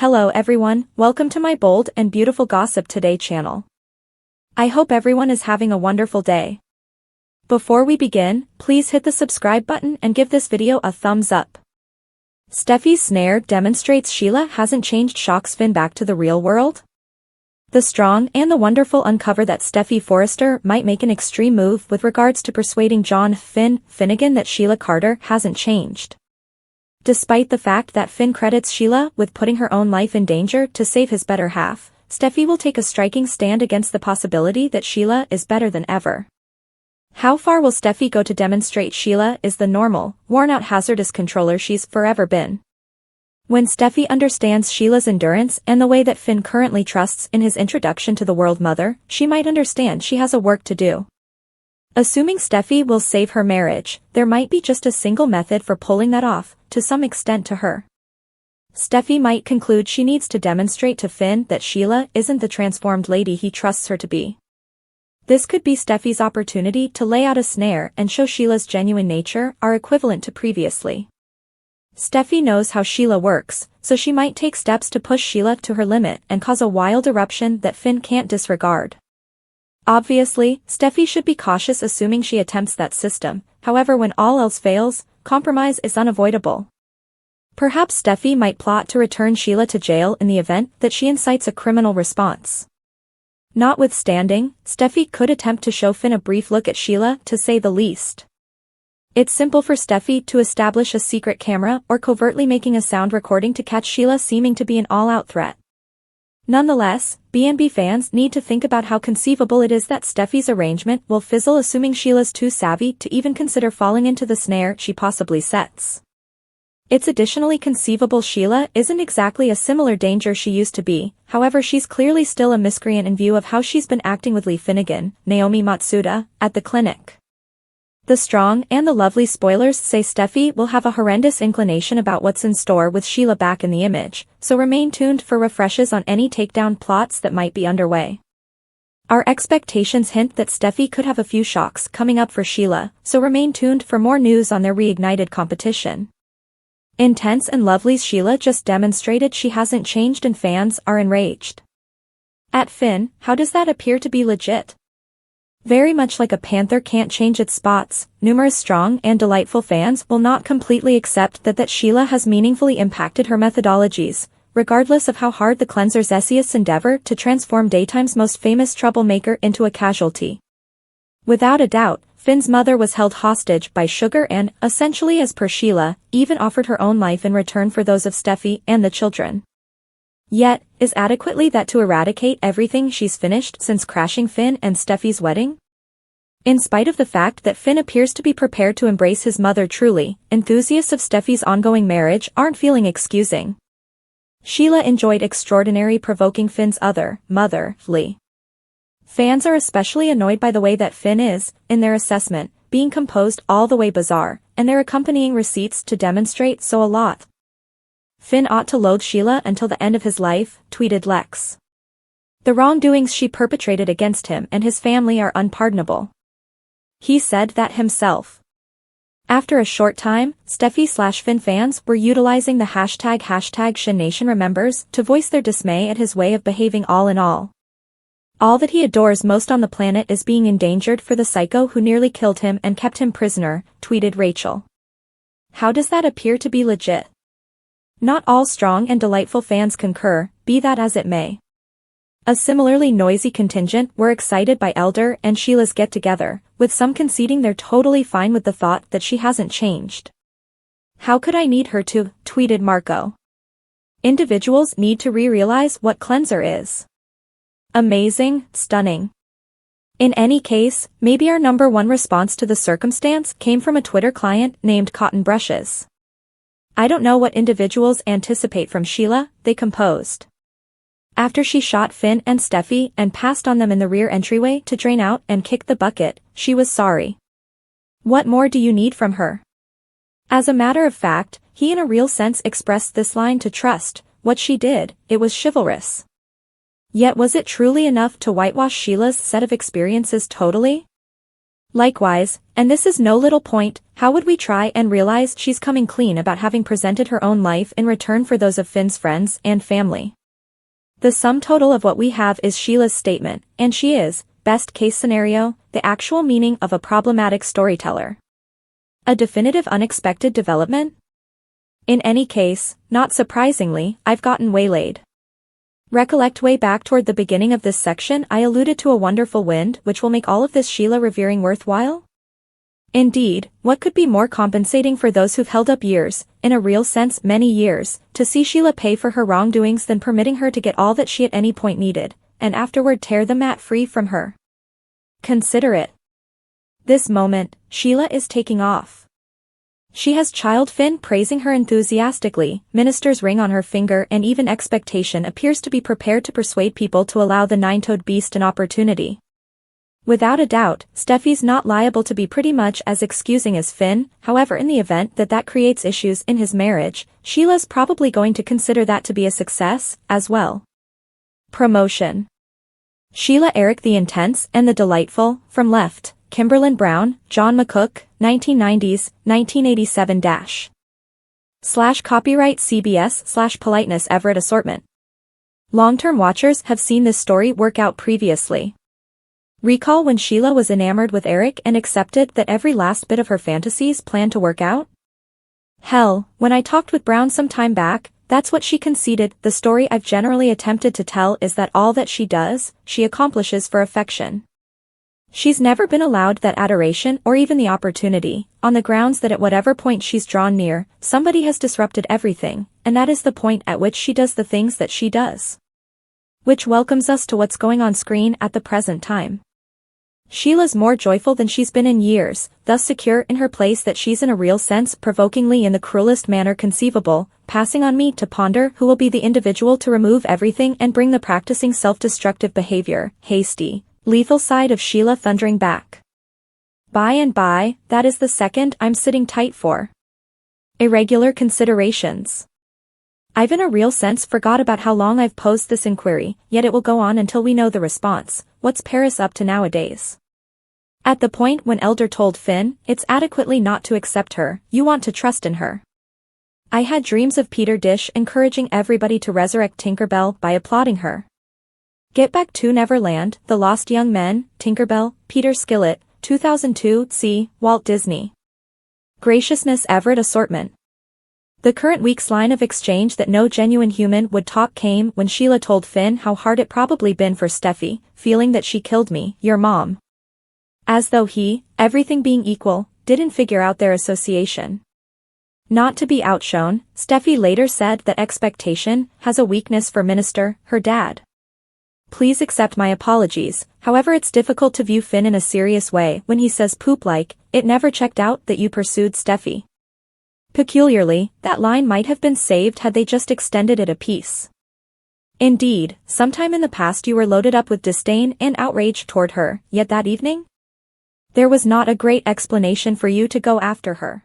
Hello everyone, welcome to my Bold and Beautiful Gossip Today channel. I hope everyone is having a wonderful day. Before we begin, please hit the subscribe button and give this video a thumbs up. Steffi's snare demonstrates Sheila hasn't changed, shocks Finn back to the real world. The Strong and the Wonderful uncover that Steffi Forrester might make an extreme move with regards to persuading John Finnegan that Sheila Carter hasn't changed. Despite the fact that Finn credits Sheila with putting her own life in danger to save his better half, Steffi will take a striking stand against the possibility that Sheila is better than ever. How far will Steffi go to demonstrate Sheila is the normal, worn-out hazardous controller she's forever been? When Steffi understands Sheila's endurance and the way that Finn currently trusts in his introduction to the World Mother, she might understand she has a work to do. Assuming Steffi will save her marriage, there might be just a single method for pulling that off, to some extent to her. Steffi might conclude she needs to demonstrate to Finn that Sheila isn't the transformed lady he trusts her to be. This could be Steffi's opportunity to lay out a snare and show Sheila's genuine nature are equivalent to previously. Steffi knows how Sheila works, so she might take steps to push Sheila to her limit and cause a wild eruption that Finn can't disregard. Obviously, Steffi should be cautious assuming she attempts that system, however when all else fails, compromise is unavoidable. Perhaps Steffi might plot to return Sheila to jail in the event that she incites a criminal response. Notwithstanding, Steffi could attempt to show Finn a brief look at Sheila to say the least. It's simple for Steffi to establish a secret camera or covertly making a sound recording to catch Sheila seeming to be an all-out threat. Nonetheless, BNB fans need to think about how conceivable it is that Steffi's arrangement will fizzle assuming Sheila's too savvy to even consider falling into the snare she possibly sets. It's additionally conceivable Sheila isn't exactly a similar danger she used to be, however she's clearly still a miscreant in view of how she's been acting with Lee Finnegan, Naomi Matsuda, at the clinic. The Strong and the Lovely spoilers say Steffi will have a horrendous inclination about what's in store with Sheila back in the image, so remain tuned for refreshes on any takedown plots that might be underway. Our expectations hint that Steffi could have a few shocks coming up for Sheila, so remain tuned for more news on their reignited competition. Intense and Lovely's Sheila just demonstrated she hasn't changed and fans are enraged. At Finn, how does that appear to be legit? Very much like a panther can't change its spots, numerous strong and delightful fans will not completely accept that Sheila has meaningfully impacted her methodologies, regardless of how hard the cleanser's essayist's endeavor to transform daytime's most famous troublemaker into a casualty. Without a doubt, Finn's mother was held hostage by Sugar and, essentially as per Sheila, even offered her own life in return for those of Steffi and the children. Yet, is adequately that to eradicate everything she's finished since crashing Finn and Steffi's wedding? In spite of the fact that Finn appears to be prepared to embrace his mother truly, enthusiasts of Steffi's ongoing marriage aren't feeling excusing. Sheila enjoyed extraordinary provoking Finn's other mother, Lee. Fans are especially annoyed by the way that Finn is, in their assessment, being composed all the way bizarre, and their accompanying receipts to demonstrate so a lot. Finn ought to loathe Sheila until the end of his life, tweeted Lex. The wrongdoings she perpetrated against him and his family are unpardonable. He said that himself. After a short time, Steffi/Finn fans were utilizing the hashtag #ShinNationRemembers to voice their dismay at his way of behaving all in all. All that he adores most on the planet is being endangered for the psycho who nearly killed him and kept him prisoner, tweeted Rachel. How does that appear to be legit? Not all strong and delightful fans concur, be that as it may. A similarly noisy contingent were excited by Elder and Sheila's get-together, with some conceding they're totally fine with the thought that she hasn't changed. How could I need her to, tweeted Marco. Individuals need to realize what cleanser is. Amazing, stunning. In any case, maybe our number one response to the circumstance came from a Twitter client named Cotton Brushes. I don't know what individuals anticipate from Sheila, they composed. After she shot Finn and Steffi and passed on them in the rear entryway to drain out and kick the bucket, she was sorry. What more do you need from her? As a matter of fact, he in a real sense expressed this line to trust, what she did, it was chivalrous. Yet was it truly enough to whitewash Sheila's set of experiences totally? Likewise, and this is no little point, how would we try and realize she's coming clean about having presented her own life in return for those of Finn's friends and family? The sum total of what we have is Sheila's statement, and she is, best case scenario, the actual meaning of a problematic storyteller. A definitive unexpected development? In any case, not surprisingly, I've gotten waylaid. Recollect way back toward the beginning of this section I alluded to a wonderful wind which will make all of this Sheila revering worthwhile? Indeed, what could be more compensating for those who've held up years, in a real sense many years, to see Sheila pay for her wrongdoings than permitting her to get all that she at any point needed, and afterward tear the mat free from her? Consider it. This moment, Sheila is taking off. She has child Finn praising her enthusiastically, minister's ring on her finger, and even expectation appears to be prepared to persuade people to allow the nine-toed beast an opportunity. Without a doubt, Steffi's not liable to be pretty much as excusing as Finn, however in the event that creates issues in his marriage, Sheila's probably going to consider that to be a success, as well. Promotion. Sheila Eric the Intense and the Delightful, from left. Kimberlyn Brown, John McCook, 1990s, 1987 / copyright CBS / politeness Everett assortment. Long-term watchers have seen this story work out previously. Recall when Sheila was enamored with Eric and accepted that every last bit of her fantasies planned to work out? Hell, when I talked with Brown some time back, that's what she conceded. The story I've generally attempted to tell is that all that she does, she accomplishes for affection. She's never been allowed that adoration or even the opportunity, on the grounds that at whatever point she's drawn near, somebody has disrupted everything, and that is the point at which she does the things that she does. Which welcomes us to what's going on screen at the present time. Sheila's more joyful than she's been in years, thus secure in her place that she's in a real sense provokingly in the cruelest manner conceivable, passing on me to ponder who will be the individual to remove everything and bring the practicing self-destructive behavior, hasty, lethal side of Sheila thundering back. By and by, that is the second I'm sitting tight for. Irregular considerations. I've in a real sense forgot about how long I've posed this inquiry, yet it will go on until we know the response. What's Paris up to nowadays? At the point when Elder told Finn, it's adequately not to accept her, you want to trust in her. I had dreams of Peter Dish encouraging everybody to resurrect Tinkerbell by applauding her. Get Back to Neverland, The Lost Young Men, Tinkerbell, Peter Skillett, 2002, c. Walt Disney. Graciousness Everett assortment. The current week's line of exchange that no genuine human would talk came when Sheila told Finn how hard it probably been for Steffi, feeling that she killed me, your mom. As though he, everything being equal, didn't figure out their association. Not to be outshone, Steffi later said that expectation has a weakness for Minister, her dad. Please accept my apologies, however it's difficult to view Finn in a serious way when he says poop like, it never checked out that you pursued Steffi. Peculiarly, that line might have been saved had they just extended it a piece. Indeed, sometime in the past you were loaded up with disdain and outrage toward her, yet that evening? There was not a great explanation for you to go after her.